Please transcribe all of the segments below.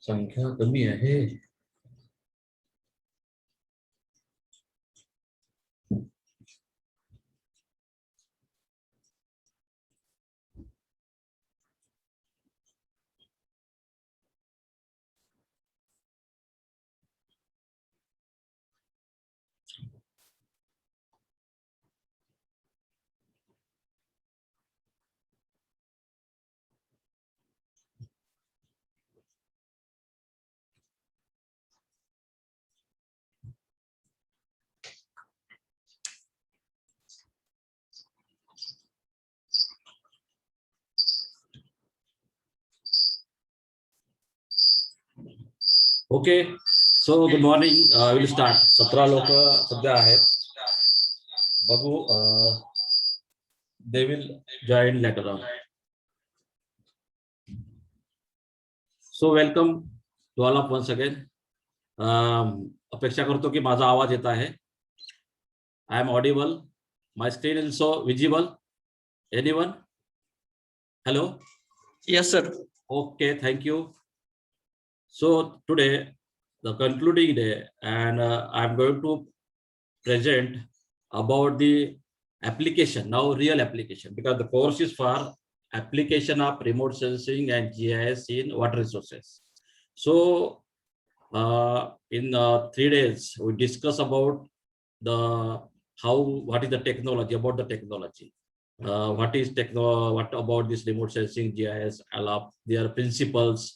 संख्या कमी आहे. Okay, so good morning. Will start. 17 लोक सध्या आहेत. बघू, they will join later on. So welcome to all of once again. अपेक्षा करतो की माझा आवाज येत आहे. I am audible. My screen is so visible. Anyone? Hello. Yes, sir. Okay, thank you. So today, the concluding day, and I'm going to present about the application, now real application, because the course is for application of remote sensing and GIS in water resources. So in 3 days, we discuss about what is the technology, about the technology. What about this remote sensing, GIS, ALAP, their principles,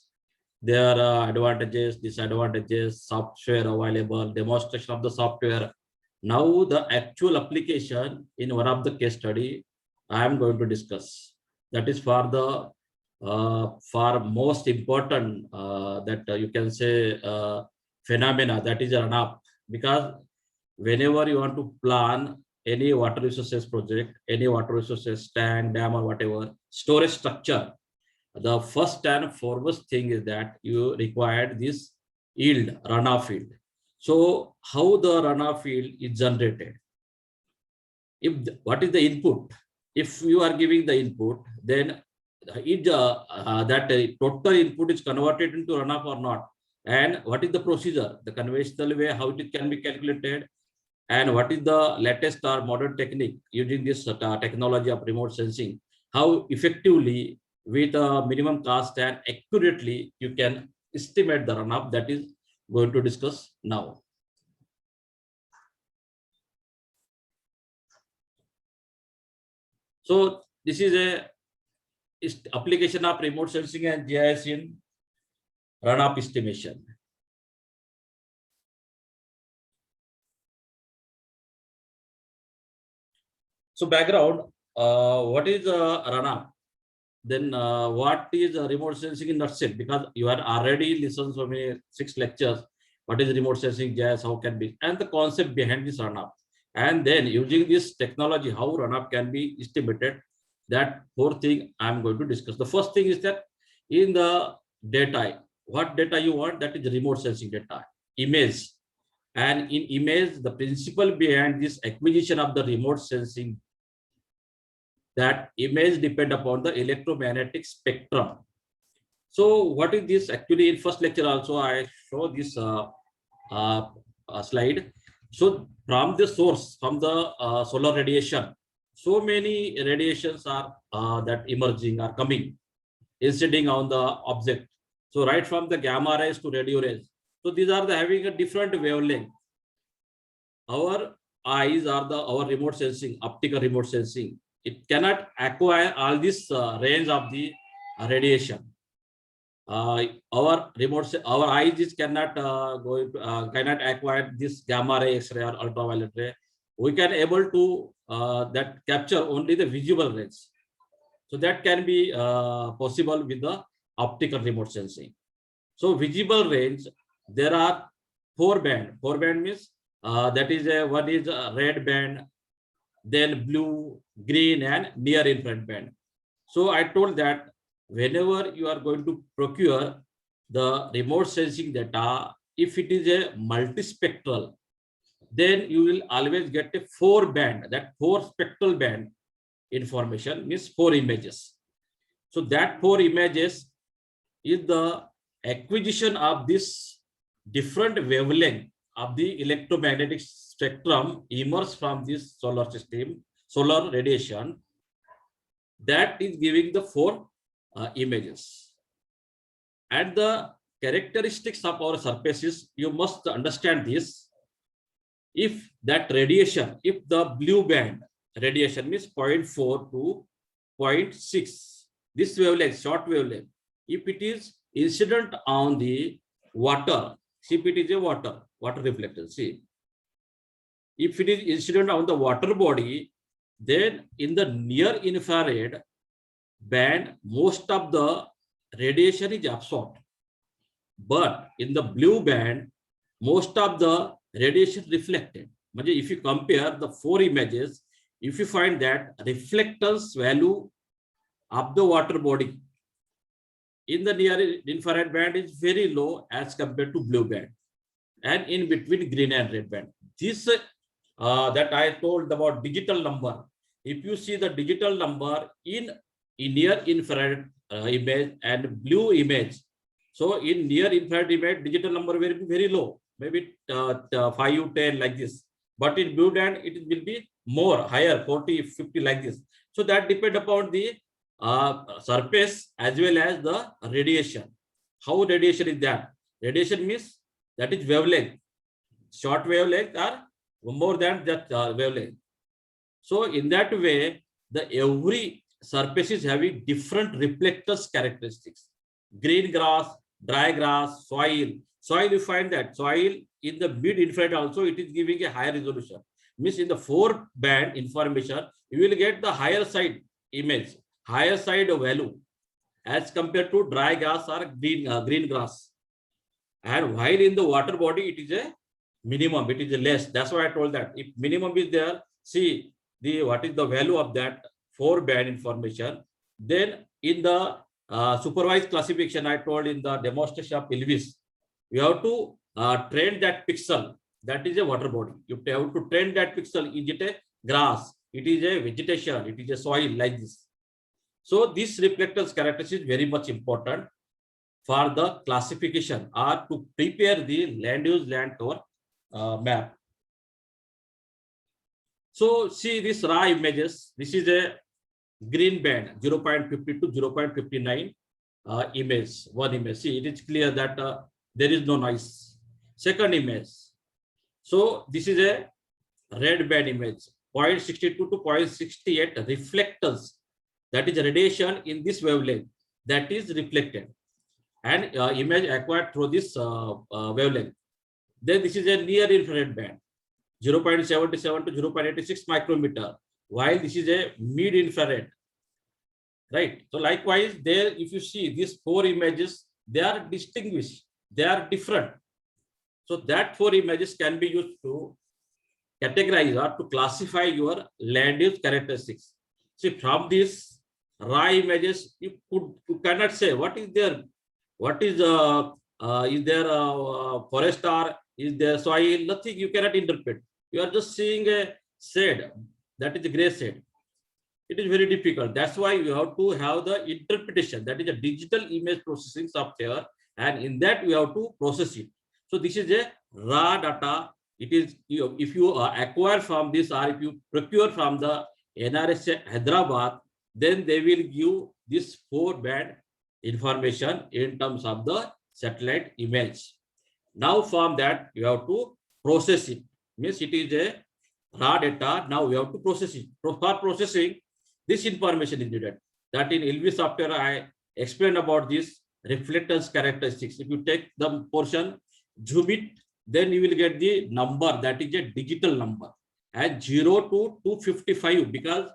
their advantages, disadvantages, software available, demonstration of the software. Now the actual application in one of the case study I am going to discuss. That is for the for most important that you can say phenomena, that is runoff. Because whenever you want to plan any water resources project, any water resources tank, dam, or whatever storage structure, the first and foremost thing is that you require this yield, runoff yield. So how the runoff yield is generated? What is the input? If you are giving the input, then that total input is converted into runoff or not, and what is the procedure, the conventional way, how it can be calculated, and what is the latest or modern technique using this technology of remote sensing, how effectively with a minimum cost and accurately you can estimate the runoff. That is going to discuss now. So this is a application of remote sensing and GIS in runoff estimation. So background, what is runoff? Then what is remote sensing in nutshell? Because you are already listened so many 6 lectures. What is remote sensing, GIS, how can be, and the concept behind this runoff. And then using this technology, how runoff can be estimated. That 4 thing I am going to discuss. The first thing is that in the data, what data you want, that is remote sensing data, image. And in image, the principle behind this acquisition of the remote sensing, that image depend upon the electromagnetic spectrum. So what is this? Actually, in first lecture also I show this slide. So from the source, from the solar radiation, so many radiations are that emerging, are coming, inciding on the object. So right from the gamma rays to radio rays. So these are having a different wavelength. Our eyes are our remote sensing, optical remote sensing. It cannot acquire all this range of the radiation. Our eyes cannot cannot acquire this gamma ray, X-ray, or ultraviolet ray. We can able to that capture only the visible rays. So that can be possible with the optical remote sensing. So visible range, there are 4 band. 4 band means that is one is a red band, then blue, green, and near infrared band. So I told that whenever you are going to procure the remote sensing data, if it is a multispectral, then you will always get a 4 band, that 4 spectral band information means 4 images. So that 4 images is the acquisition of this different wavelength of the electromagnetic spectrum emerges from this solar system, solar radiation, that is giving the four images. And the characteristics of our surfaces, you must understand this. If that radiation, if the blue band radiation means 0.4 to 0.6, this wavelength, short wavelength, if it is incident on the water, see if it is a water reflector, see. If it is incident on the water body, then in the near infrared band, most of the radiation is absorbed. But in the blue band, most of the radiation reflected. If you compare the four images, if you find that reflectance value of the water body in the near infrared band is very low as compared to blue band, and in between green and red band. This that I told about digital number. If you see the digital number in near infrared image and blue image, so in near infrared image, digital number will be very low, maybe 5, 10 like this. But in blue band, it will be more, higher, 40, 50 like this. So that depends upon the surface as well as the radiation. How radiation is that? Radiation means that is wavelength. Short wavelength are more than that wavelength. So in that way, the every surface is having different reflectors characteristics. Green grass, dry grass, soil. Soil, you find that soil in the mid-infrared also, it is giving a higher resolution. Means in the 4-band information, you will get the higher side image, higher side value as compared to dry grass or green grass. And while in the water body, it is a minimum, it is a less. That's why I told that if minimum is there, see what is the value of that 4-band information. Then in the supervised classification, I told in the demonstration of Ilvis, you have to train that pixel. That is a water body. You have to train that pixel. Is it a grass? It is a vegetation. It is a soil like this. So this reflectors characteristic is very much important for the classification or to prepare the land use land cover map. So see this raw images. This is a green band 0.50 to 0.59 image. One image. See, it is clear that there is no noise. Second image. So this is a red band image 0.62 to 0.68 reflectors. That is radiation in this wavelength that is reflected and image acquired through this wavelength. Then this is a near infrared band 0.77 to 0.86 micrometer, while this is a mid infrared, right? So likewise there, if you see these 4 images, they are distinguished, they are different. So that 4 images can be used to categorize or to classify your land use characteristics. See, from these raw images, you cannot say what is there, what is there forest or is there soil, nothing you cannot interpret. You are just seeing a shade, that is a gray shade. It is very difficult. That's why you have to have the interpretation, that is a digital image processing software, and in that you have to process it. So this is a raw data. It is, if you acquire from this or if you procure from the NRSA Hyderabad, then they will give this 4-band information in terms of the satellite image. Now from that you have to process it. Means it is a raw data. Now we have to process it. For processing, this information is needed. That in Ilvis software I explained about this reflectance characteristics. If you take the portion, zoom it, then you will get the number, that is a digital number, and 0 to 255, because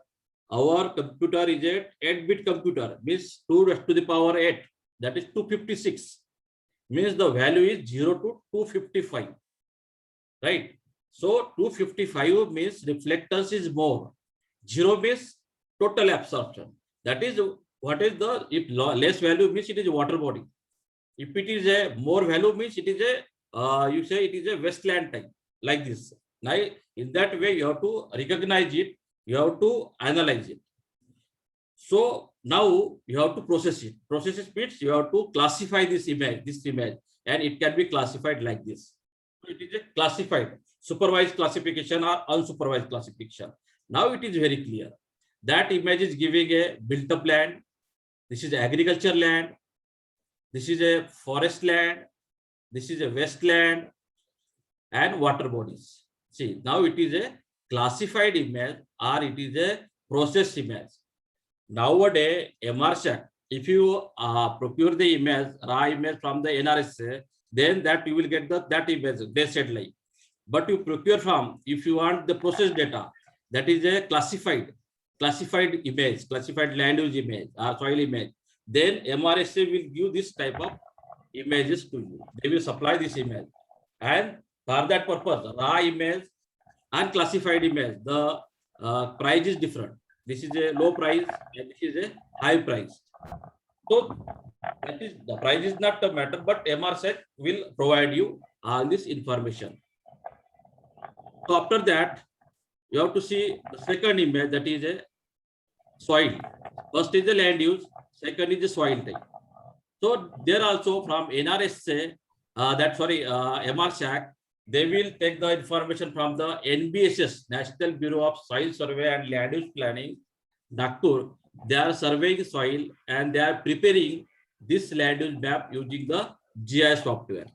our computer is a 8-bit computer, means 2 to the power 8, that is 256, means the value is 0 to 255, right? So 255 means reflectance is more. 0 means total absorption. That is what is the, if less value means it is a water body. If it is a more value means it is a, you say it is a wasteland type, like this. Now, in that way, you have to recognize it, you have to analyze it. So now you have to process it. Process it means you have to classify this image, and it can be classified like this. It is a classified, supervised classification or unsupervised classification. Now it is very clear that image is giving a built-up land. This is agriculture land. This is a forest land. This is a wasteland and water bodies. See, now it is a classified image or it is a processed image. Nowadays, MRSAC, if you procure the image, raw image from the NRSA, then that you will get that image, they said like. But you procure from, if you want the process data, that is a classified image, classified land use image or soil image, then MRSA will give this type of images to you. They will supply this image. And for that purpose, raw image and classified image, the price is different. This is a low price and this is a high price. So that is, the price is not a matter, but MRSAC will provide you all this information. So after that, you have to see the second image, that is a soil. First is the land use, second is the soil type. So there also from NRSA, MRSAC, they will take the information from the NBSS, National Bureau of Soil Survey and Land Use Planning, Nagpur. They are surveying soil and they are preparing this land use map using the GIS software.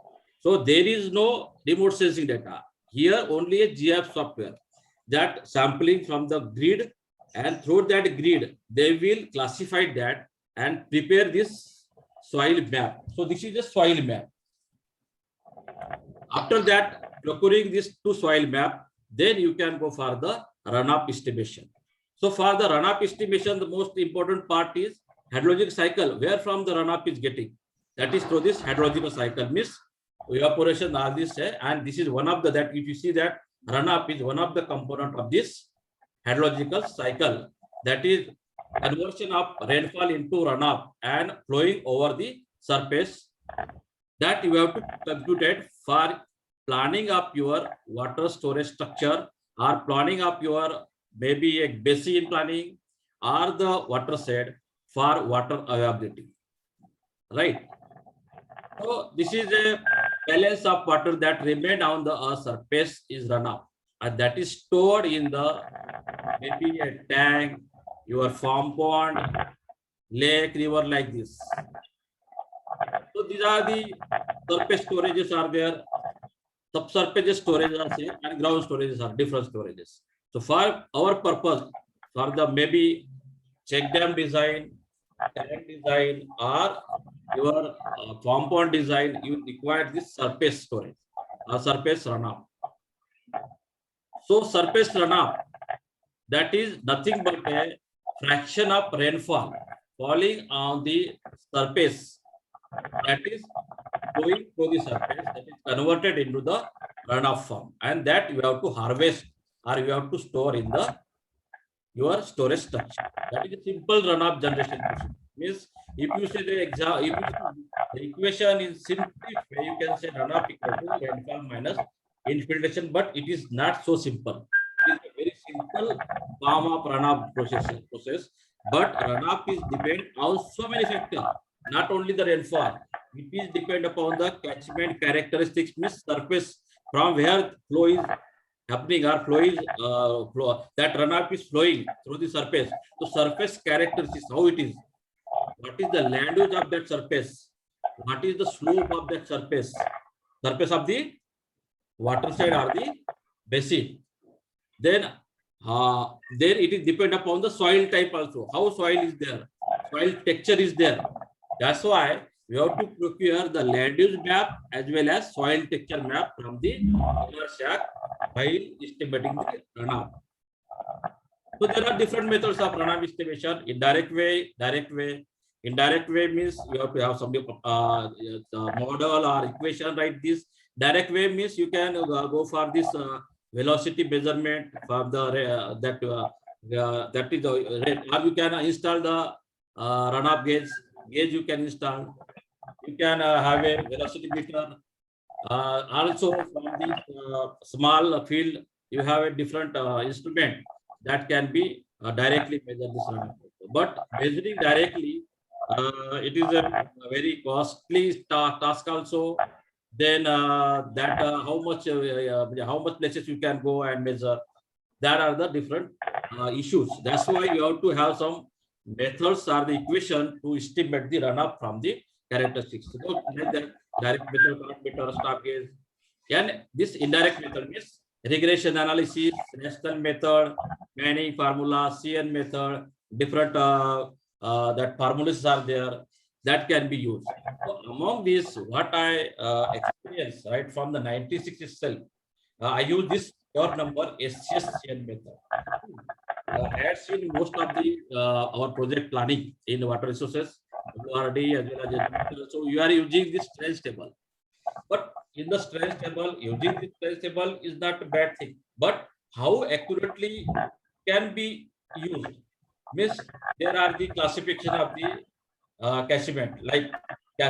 So there is no remote sensing data. Here only a GIS software that sampling from the grid, and through that grid, they will classify that and prepare this soil map. So this is a soil map. After that, procuring this to soil map, then you can go for the runoff estimation. So for the runoff estimation, the most important part is hydrologic cycle, where from the runoff is getting. That is through this hydrological cycle, means evaporation, all this, and this is one of the, that if you see that runoff is one of the component of this hydrological cycle, that is conversion of rainfall into runoff and flowing over the surface, that you have to compute it for planning up your water storage structure or planning up your maybe a basin planning or the watershed for water availability, right? So this is a balance of water that remain on the earth surface is runoff, and that is stored in the maybe a tank, your farm pond, lake, river, like this. So these are the surface storages are there, subsurface storages are there, and ground storages are different storages. So for our purpose, for the maybe check dam design, tank design, or your farm pond design, you require this surface storage or surface runoff. So surface runoff, that is nothing but a fraction of rainfall falling on the surface, that is going through the surface, that is converted into the runoff form, and that you have to harvest or you have to store in the your storage structure. That is a simple runoff generation procedure. Means if you say the equation is simply, you can say runoff equal to rainfall minus infiltration, but it is not so simple. It is a very simple form of runoff process, but runoff is depend on so many factors, not only the rainfall. It is depend upon the catchment characteristics, means surface from where flow is happening or that runoff is flowing through the surface. So surface characteristics, how it is, what is the land use of that surface, what is the slope of that surface of the watershed or the basin. Then it is depend upon the soil type also, how soil is there, soil texture is there. That's why we have to procure the land use map as well as soil texture map from the MRSAC while estimating the runoff. So there are different methods of runoff estimation: indirect way, direct way. Indirect way means you have to have some model or equation, right? This direct way means you can go for this velocity measurement from the that is the rate, or you can install the runoff gauge you can install. You can have a velocity meter. Also from this small field, you have a different instrument that can be directly measure this runoff. but measuring directly, it is a very costly task also. Then how much places you can go and measure. That are the different issues. That's why you have to have some methods or the equation to estimate the runoff from the characteristics. So like that direct method, current method, stock gauge, and this indirect method means regression analysis, National method, Manning formula, CN method, different that formulas are there that can be used. So among these, what I experienced right from the 96 itself, I use this your number SCN method. As in most of the our project planning in water resources, WRD as well as education, so you are using this strength table. But in the strength table, using the strength table is not a bad thing. But how accurately can be used means there are the classification of the catchment. Like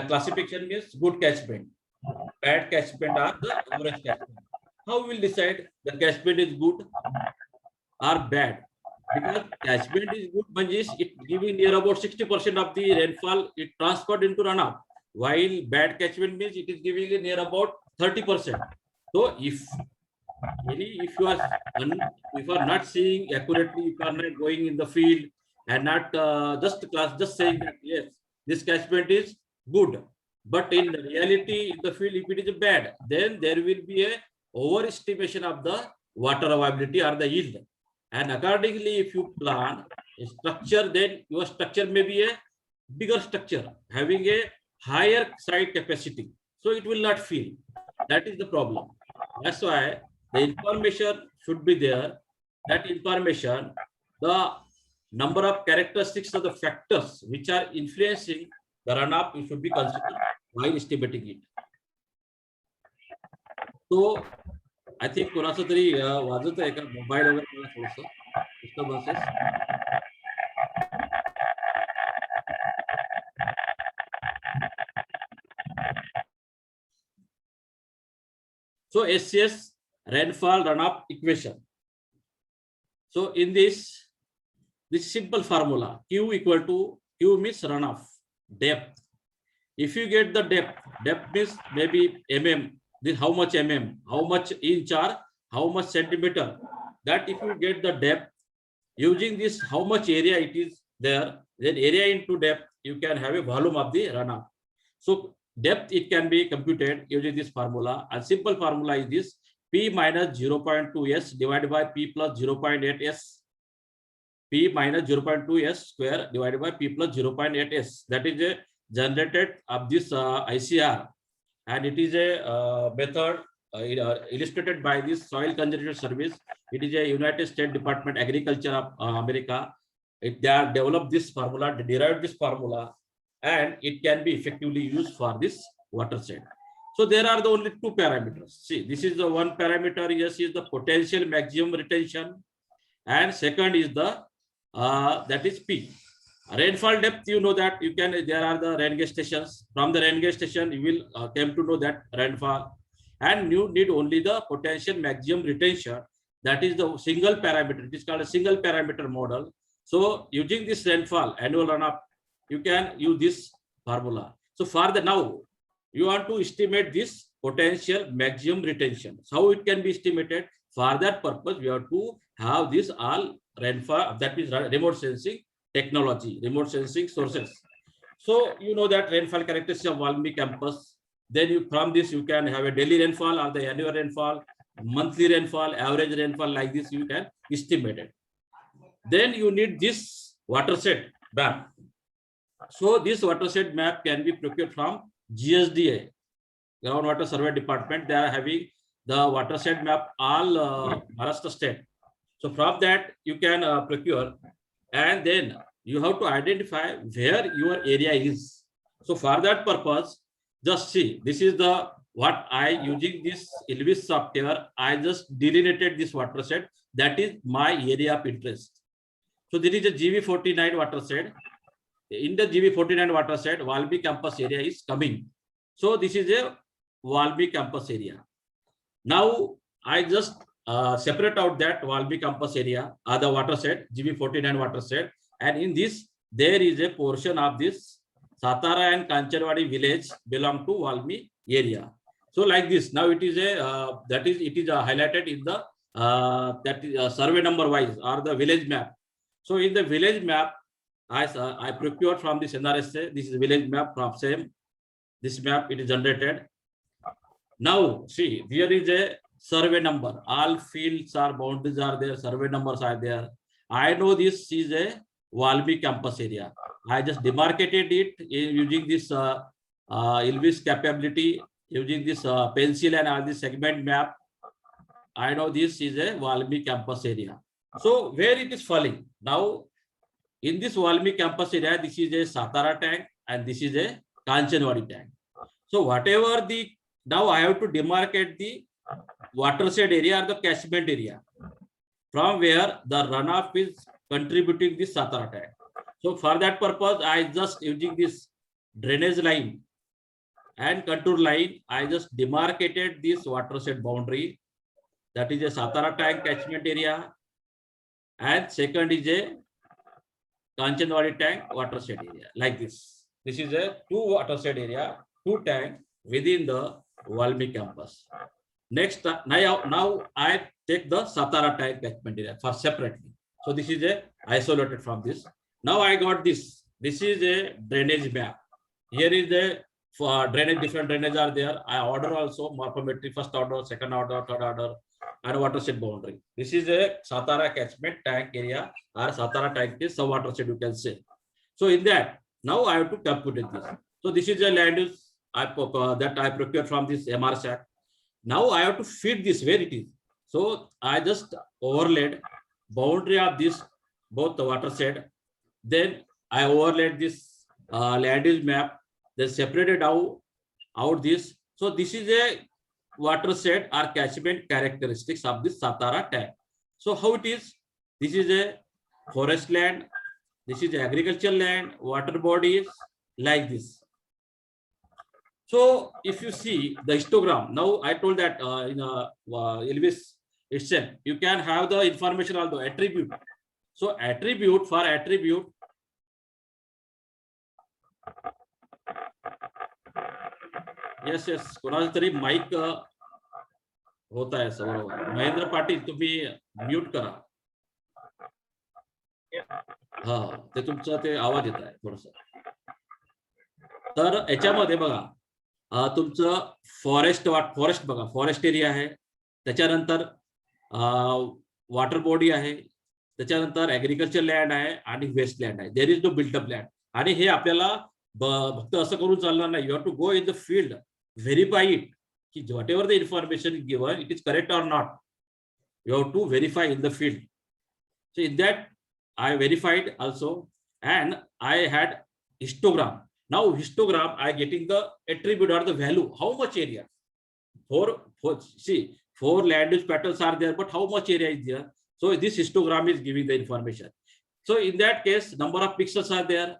classification means good catchment, bad catchment are the average catchment. How will decide the catchment is good or bad? Because catchment is good means it giving near about 60% of the rainfall it transferred into runoff, while bad catchment means it is giving near about 30%. So if if you are not seeing accurately, if you are not going in the field and not just saying that yes, this catchment is good, but in reality in the field if it is bad, then there will be a overestimation of the water availability or the yield. And accordingly, if you plan a structure, then your structure may be a bigger structure having a higher site capacity, so it will not fill. That is the problem. That's why the information should be there. That information, the number of characteristics of the factors which are influencing the runoff, you should be considered while estimating it. So I think कोणाचं तरी वाजत आहे का mobile वगैरे मला थोडंसं disturbances. So SCS rainfall runoff equation. So in this simple formula, Q equal to Q means runoff depth. If you get the depth means maybe mm. This how much mm, how much inch or how much centimeter. That if you get the depth using this, how much area it is there, then area into depth, you can have a volume of the runoff. So depth it can be computed using this formula, and simple formula is this: P minus 0.2s divided by P plus 0.8s. P minus 0.2s square divided by P plus 0.8s. That is a generated of this ICR, and it is a method illustrated by this Soil Conservation Service. It is a United States Department Agriculture of America. They have developed this formula, they derived this formula, and it can be effectively used for this watershed. So there are the only two parameters. See, this is the one parameter. Yes, is the potential maximum retention, and second is the that is P. Rainfall depth, you know that you can, there are the rain gauge stations. From the rain gauge station, you will come to know that rainfall, and you need only the potential maximum retention. That is the single parameter. It is called a single parameter model. So using this rainfall annual runoff, you can use this formula. So for the now, you want to estimate this potential maximum retention. So how it can be estimated? For that purpose, we have to have this all rainfall, that is remote sensing technology, remote sensing sources. So you know that rainfall characteristics of Valmiki campus. Then you, from this you can have a daily rainfall or the annual rainfall, monthly rainfall, average rainfall, like this you can estimate it. Then you need this watershed map. So this watershed map can be procured from GSDA, Groundwater Survey Department. They are having the watershed map all Maharashtra state. So from that you can procure, and then you have to identify where your area is. So for that purpose, just see, this is the what I using this Ilvis software, I just delineated this watershed. That is my area of interest. So there is a GV49 watershed. In the GV49 watershed, Valmiki campus area is coming. So this is a Valmiki campus area. Now I just separate out that Valmiki campus area, the watershed, GV49 watershed, and in this there is a portion of this Satara and Kanchanwadi village belong to Valmi area. So like this, now it is a it is highlighted in the survey number wise or the village map. So in the village map, I procured from this NRSA. This is village map from same. This map it is generated. Now see, here is a survey number. All fields or boundaries are there. Survey numbers are there. I know this is a Valmi campus area. I just demarcated it using this ILVIS capability, using this pencil and all this segment map. I know this is a Valmi campus area. So where it is falling? Now in this Valmi campus area, this is a Satara tank and this is a Kanchanwadi tank. So whatever the, now I have to demarcate the watershed area or the catchment area from where the runoff is contributing this Satara tank. So for that purpose, I just using this drainage line and contour line, I just demarcated this watershed boundary. That is a Satara tank catchment area, and second is a Kanchanwadi tank watershed area. Like this. This is a 2 watershed area, 2 tank within the Valmi campus. Next, now I take the Satara tank catchment area for separately. So this is a isolated from this. Now I got this. This is a drainage map. Here is the drainage, different drainage are there. I order also morphometry, first order, second order, third order, and watershed boundary. This is a Satara catchment tank area, or Satara tank is some watershed, you can say. So in that, now I have to compute this. So this is a land use that I procured from this MRSAT. Now I have to feed this where it is. So I just overlaid boundary of this both the watershed. Then I overlaid this land use map. Then separated out this. So this is a watershed or catchment characteristics of this Satara tank. So how it is? This is a forest land. This is agricultural land, water bodies like this. So if you see the histogram, now I told that in ILVIS itself, you can have the information also attribute. So attribute for attribute. Yes, कोणाचा तरी mike होत आहे बरोबर. महेंद्र पाटील तुम्ही mute करा. हा ते तुमचा ते आवाज येत आहे थोडस. तर याच्यामध्ये बघा तुमचं फॉरेस्ट बघा, फॉरेस्ट एरिया आहे, त्याच्यानंतर वॉटर बॉडी आहे, त्याच्यानंतर ऍग्रिकल्चर लँड आहे आणि वेस्ट लँड आहे. There is no built up land. आणि हे आपल्याला फक्त असं करून चालणार नाही. You have to go in the field, verify it ki whatever the information is given, it is correct or not. You have to verify in the field. So in that I verified also, and I had histogram. Now histogram I getting the attribute or the value, how much area. Four land use patterns are there, but how much area is there. So this histogram is giving the information. So in that case, number of pixels are there.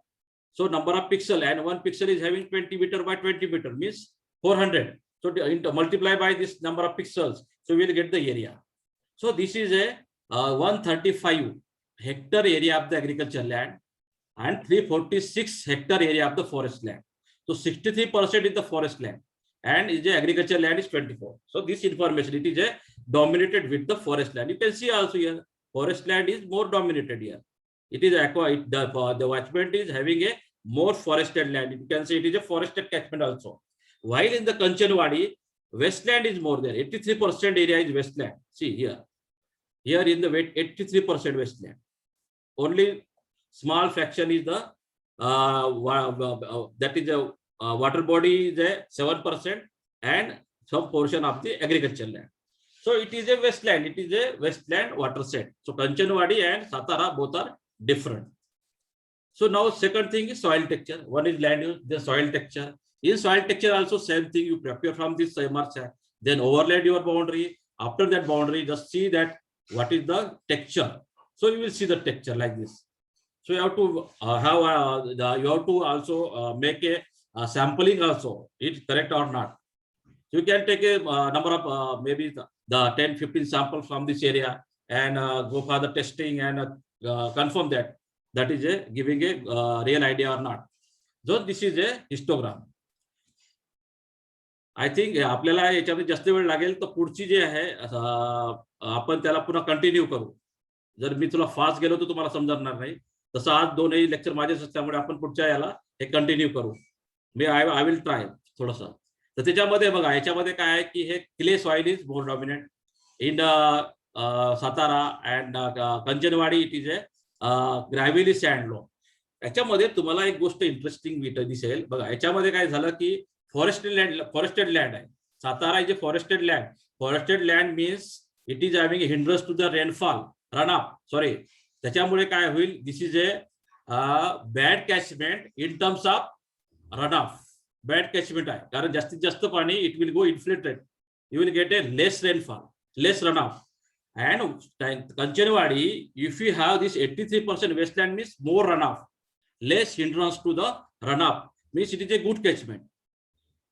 So number of pixel, and one pixel is having 20 meter by 20 meter means 400. So multiply by this number of pixels, so we will get the area. So this is a 135 hectare area of the agricultural land and 346 hectare area of the forest land. So 63% is the forest land and is the agricultural land is 24. So this information, it is a dominated with the forest land. You can see also here forest land is more dominated here. It is the watchment is having a more forested land. You can say it is a forested catchment also. While in the Kanchanwadi, westland is more there. 83% area is westland. See here. Here in the 83% westland. Only small fraction is the that is a water body is a 7% and some portion of the agricultural land. So it is a westland. It is a westland watershed. So Kanchanwadi and Satara both are different. So now second thing is soil texture. One is land use, the soil texture. In soil texture also same thing, you prepare from this MRSAT, then overlaid your boundary. After that boundary, just see that what is the texture. So you will see the texture like this. So you have to you have to also make a sampling also. It's correct or not. So you can take a number of maybe the 10-15 samples from this area and go for the testing and confirm that that is a giving a real idea or not. So this is a histogram. I think आपल्याला याच्यामध्ये जास्त वेळ लागेल, तर पुढची जी आहे आपण त्याला पुन्हा कंटिन्यू करू. जर मी तुला फास्ट गेलो तर तुम्हाला समजणार नाही. तसं आज दोनही लेक्चर माझेच असल्यामुळे आपण पुढच्या याला हे कंटिन्यू करू. मी आय विल ट्राय थोडंसं. तर त्याच्यामध्ये बघा, याच्यामध्ये काय आहे की हे clay soil is more dominant in Satara and Kanchanwadi it is a gravelly sand low. याच्यामध्ये तुम्हाला एक गोष्ट इंटरेस्टिंग दिसेल बघा. याच्यामध्ये काय झालं की फॉरेस्टेड लँड आहे. Satara is a forested land. Forested land means it is having hindrance to the rainfall run up. Sorry, त्याच्यामुळे काय होईल, this is a bad catchment in terms of runoff. Bad catchment आहे, कारण जास्तीत जास्त पाणी it will go inflated. You will get a less rainfall, less runoff. And Kanchanwadi, if you have this 83% wasteland means more runoff, less hindrance to the runoff, means it is a good catchment.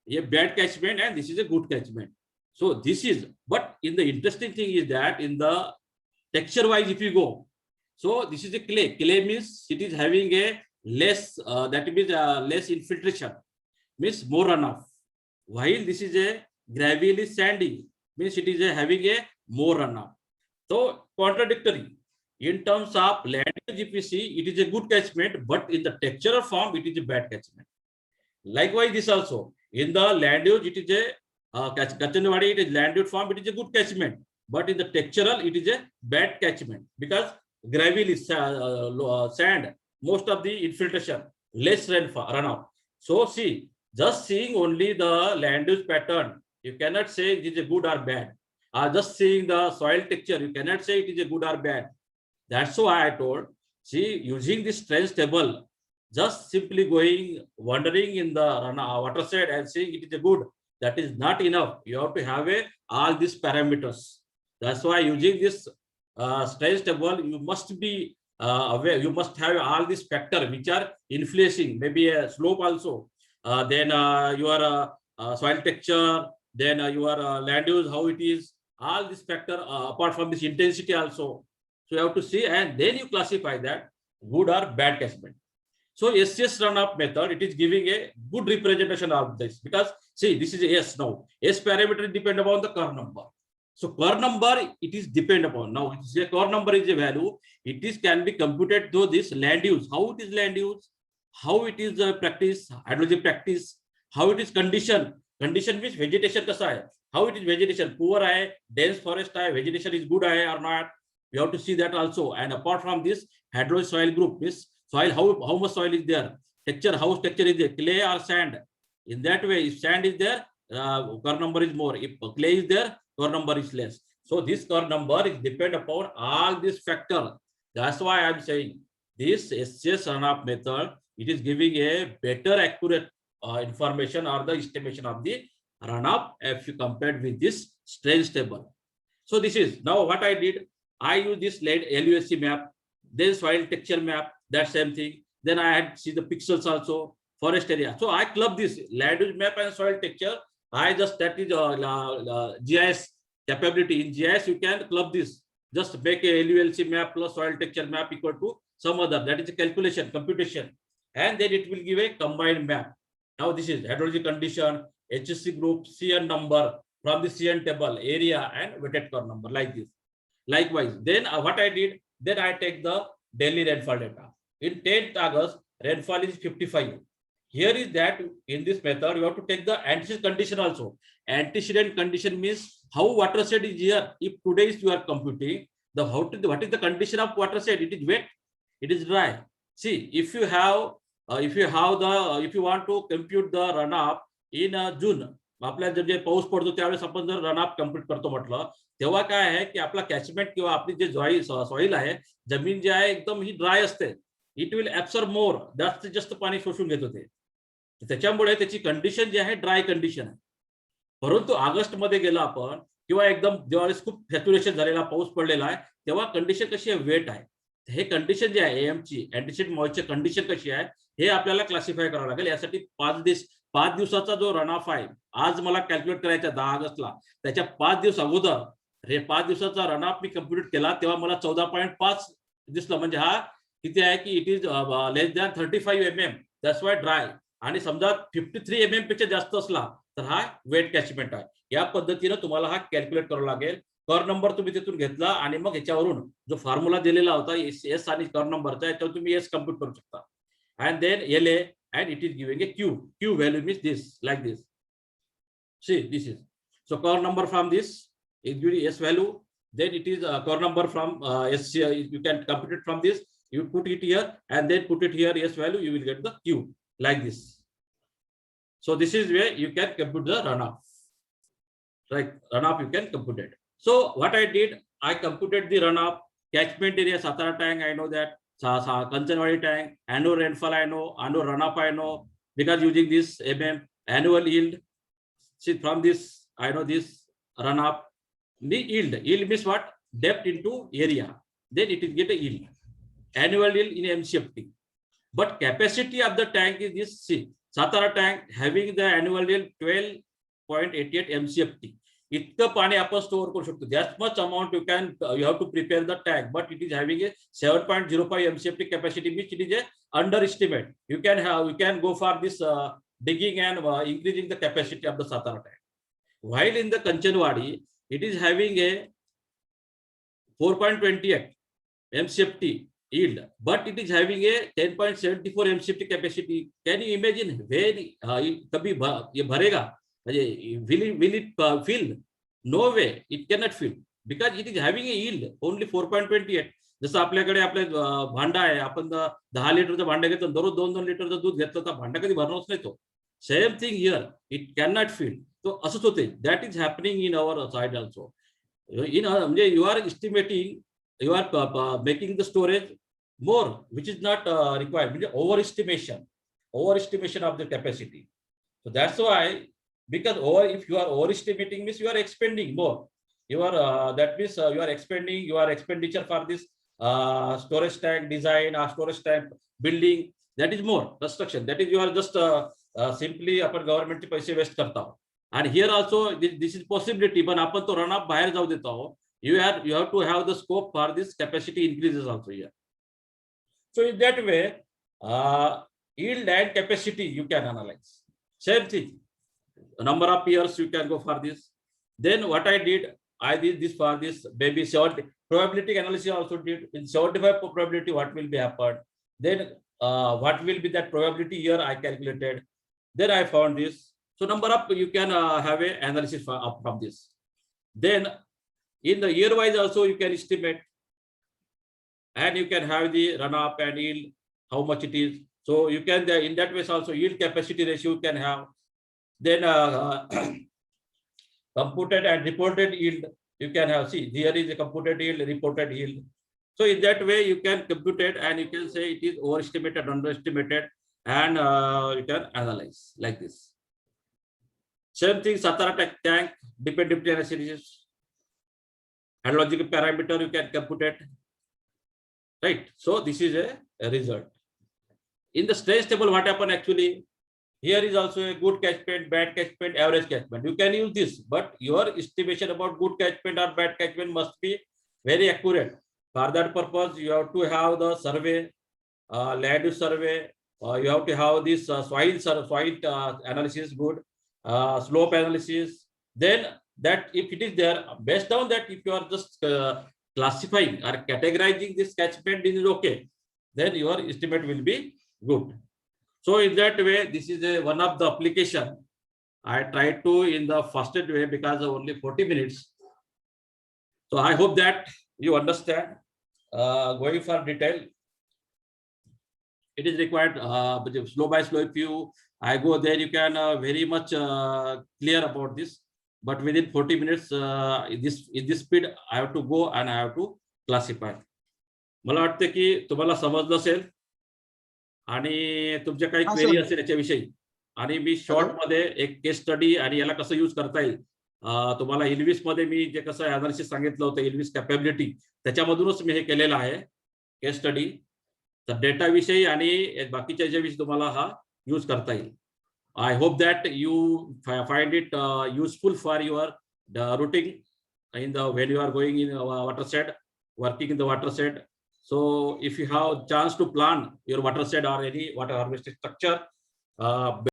A bad catchment and this is a good catchment. So this is, but in the interesting thing is that in the texture wise if you go, so this is a clay. Clay means it is having a less, that means less infiltration, means more runoff. While this is a gravelly sandy, means it is having a more runoff. So contradictory. In terms of land use, if you see, it is a good catchment, but in the textural form, it is a bad catchment. Likewise, this also in the land use, it is a Kanchanwadi, it is land use form, it is a good catchment, but in the textural, it is a bad catchment because gravel is sand, most of the infiltration, less runoff. So see, just seeing only the land use pattern, you cannot say it is a good or bad. Just seeing the soil texture, you cannot say it is a good or bad. That's why I told, see, using this strength table, just simply going, wandering in the watershed and saying it is a good, that is not enough. You have to have all these parameters. That's why using this strength table, you must be aware, you must have all these factors which are influencing, maybe a slope also, then your soil texture, then your land use, how it is, all this factor apart from this intensity also. So you have to see, and then you classify that good or bad catchment. So SCS runoff method, it is giving a good representation of this, because see, this is S now. S parameter depend upon the Kerr number. So Kerr number, it is depend upon. Now Kerr number is a value. It is can be computed through this land use. How it is land use? How it is practice, hydrology practice? How it is condition? Condition means vegetation kasa hai. How it is vegetation? Poor hai, dense forest hai, vegetation is good hai or not? You have to see that also. And apart from this, hydro soil group means soil, how much soil is there? Texture, how texture is there? Clay or sand? In that way, if sand is there, Kerr number is more. If clay is there, Kerr number is less. So this Kerr number is depend upon all these factors. That's why I'm saying this SCS runoff method, it is giving a better accurate information or the estimation of the runoff if you compared with this strength table. So this is now what I did. I use this LUSC map, then soil texture map, that same thing. Then I had see the pixels also, forest area. So I club this land use map and soil texture. I just, that is GIS capability. In GIS you can club this. Just make a LULC map plus soil texture map equal to some other. That is a calculation, computation, and then it will give a combined map. Now this is hydrology condition, HSC group, CN number from the CN table, area and wetted Kerr number, like this. Likewise, then what I did, then I take the daily rainfall data. In 10th August, rainfall is 55. Here is that in this method, you have to take the antecedent condition also. Antecedent condition means how watershed is here. If today is you are computing, what is the condition of watershed? It is wet, it is dry. See, if you want to compute the runoff in June, आपल्या जे पाऊस पडतो त्यावेळेस आपण जर run up complete करतो म्हटलं, तेव्हा काय आहे की आपला कॅचमेंट किंवा आपली जे सॉइल आहे, जमीन जी आहे एकदम ही ड्राय असते. इट विल ऍब्सॉर्ब मोर, जास्तीत जास्त पाणी शोषून घेत होते. त्याच्यामुळे त्याची कंडिशन जी आहे ड्राय कंडिशन आहे. परंतु ऑगस्ट मध्ये गेला आपण किंवा एकदम ज्यावेळेस खूप सॅच्युरेशन झालेला पाऊस पडलेला आहे, तेव्हा कंडिशन कशी आहे, वेट आहे. हे कंडिशन जे आहे एएमची अँटिसिडेंट मॉइश्चर कंडिशन कशी आहे हे आपल्याला क्लासिफाय करावं लागेल. यासाठी 5 दिवसाचा जो रनऑफ आहे, आज मला कॅल्क्युलेट करायचा 10 ऑगस्टला, त्याच्या 5 दिवस अगोदर 5 दिवसाचा रनऑफ मी कम्प्युट केला तेव्हा मला 14.5 दिसलं. म्हणजे हा किती आहे की it is less than 35 mm, that's why dry. आणि समजा 53 mm पेक्षा जास्त असला तर हा वेट कॅचमेंट आहे. या पद्धतीने तुम्हाला हा कॅल्क्युलेट करावा लागेल. कर नंबर तुम्ही तिथून घेतला आणि मग ह्याच्यावरून जो फॉर्म्युला दिलेला होता एस आणि कर नंबरचा, याच्यावर तुम्ही एस कम्प्युट करू शकता. And then L A and it is giving a Q. Q value means this, like this. See, this is so core number from this is giving S value. Then it is core number from S. You can compute it from this. You put it here and then put it here S value. You will get the Q like this. So this is where you can compute the runoff. Right, runoff you can compute it. So what I did, I computed the runoff. Catchment area Satara tank, I know that. Kanchanwadi tank, annual rainfall I know, annual runoff I know, because using this MM, annual yield. See, from this, I know this runoff. The yield. Yield means what? Depth into area. Then it will get a yield. Annual yield in MCFT. But capacity of the tank is this. See, Satara tank having the annual yield 12.88 MCFT. इतकं पाणी आपण store करू शकतो. That much amount you have to prepare the tank, but it is having a 7.05 MCFT capacity, which it is a underestimate. You can go for this digging and increasing the capacity of the Satara tank. While in the Kanchanwadi, it is having a 4.28 MCFT yield, but it is having a 10.74 MCFT capacity. Can you imagine where कभी ये भरेगा? Will it fill? No way, it cannot fill, because it is having a yield only 4.28. जसं आपल्याकडे आपले भांडा आहे, आपण 10 लिटरचं भांडं घेतो, दररोज 2-2 लिटरचं दूध घेतलं तर भांडा कधी भरणारच नाही तो. Same thing here, it cannot fill. तो असंच होते. That is happening in our side also. In म्हणजे you are estimating, you are making the storage more which is not required, म्हणजे over estimation of the capacity. So that's why, because if you are overestimating means you are expending more. You are that means you are expending your expenditure for this storage tank design or storage tank building. That is more construction. That is you are just simply आपण गव्हर्नमेंटचे पैसे waste करता. And here also this is possibility, पण आपण तो run up बाहेर जाऊ देतो आहोत. You have to have the scope for this capacity increases also here. So in that way, yield and capacity you can analyze. Same thing. A number of years you can go for this. Then what I did this for this maybe 70 probability analysis also did. In 75 probability what will be happened. Then what will be that probability here I calculated. Then I found this. So number of you can have a analysis from this. Then in the year wise also you can estimate, and you can have the runoff and yield, how much it is. So you can in that way also yield capacity ratio you can have. Then computed and reported yield you can have. See, here is a computed yield, reported yield. So in that way you can compute it and you can say it is overestimated, underestimated, and you can analyze like this. Same thing, Satara tank dependability analysis, hydrological parameter you can compute it, right? So this is a result. In the stress table, what happened actually? Here is also a good catchment, bad catchment, average catchment. You can use this, but your estimation about good catchment or bad catchment must be very accurate. For that purpose, you have to have the survey, land use survey. You have to have this soil analysis good, slope analysis. Then that if it is there, based on that, if you are just classifying or categorizing this catchment is okay, then your estimate will be good. So in that way, this is one of the application I tried to in the fastest way because only 40 minutes. So I hope that you understand. Going for detail, it is required slow by slow. If I go there, you can very much clear about this. But within 40 minutes, in this speed, I have to go and I have to classify. मला वाटतं की तुम्हाला समजलं असेल आणि तुमच्या काही query असेल याच्याविषयी. आणि मी शॉर्ट मध्ये एक केस स्टडी आणि याला कसं यूज करता येईल तुम्हाला इल्विस मध्ये मी जे कसं अनालिसिस सांगितलं होतं इल्विस कॅपेबिलिटी त्याच्यामधूनच मी हे केलेलं आहे केस स्टडी. तर डेटा विषयी आणि बाकीच्या याच्याविषयी तुम्हाला हा यूज करता येईल. I hope that you find it useful for your routing in the when you are going in watershed, working in the watershed. So if you have chance to plan your watershed or any water harvesting structure,